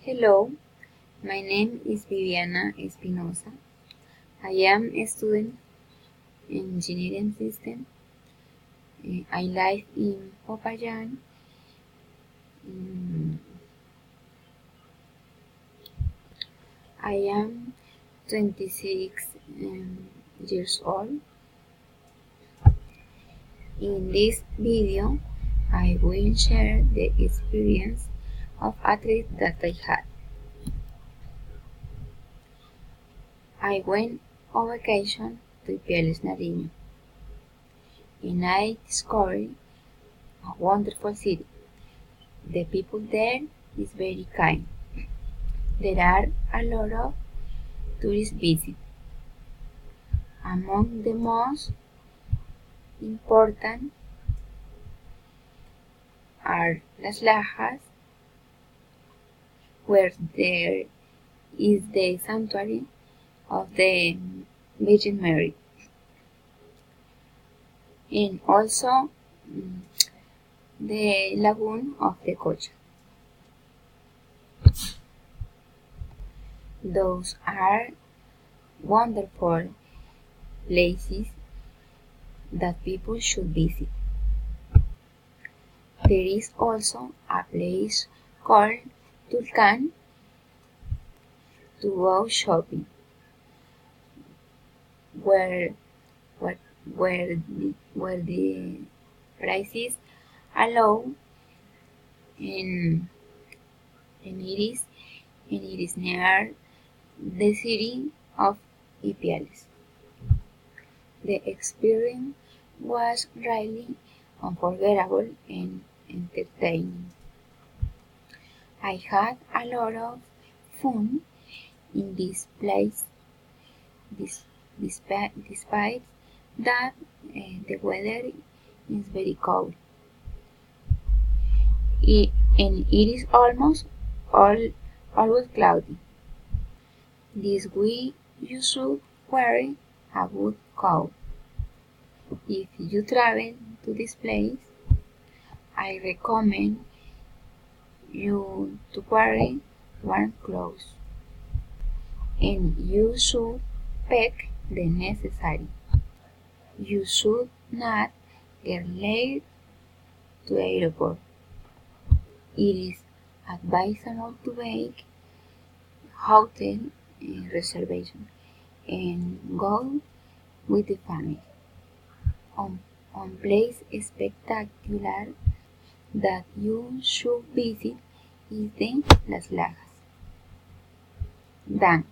Hello, my name is Viviana Espinosa. I am a student in engineering system. I live in Popayán. Mm, I am 26 years old. In this video, I will share the experience of athlete that I had. I went on vacation to Pieles Nariño, and I discovered a wonderful city. The people there is very kind. There are a lot of tourist visits. Among the most important are Las Lajas, where there is the sanctuary of the Virgin Mary, and also the lagoon of the Cocha. Those are wonderful places that people should visit. There is also a place called Tulcan to go shopping, where where, where the prices are low, and it is near the city of Ipiales. The experience was really unforgettable and entertaining. I had a lot of fun in this place, despite that the weather is very cold. And it is almost always cloudy. This way you should wear a good coat. If you travel to this place, I recommend you to wear warm clothes, and you should pack the necessary. You should not get late to the airport. It is advisable to make hotel reservation and go with the family. On place spectacular that you should visit is the Las Lajas. Done.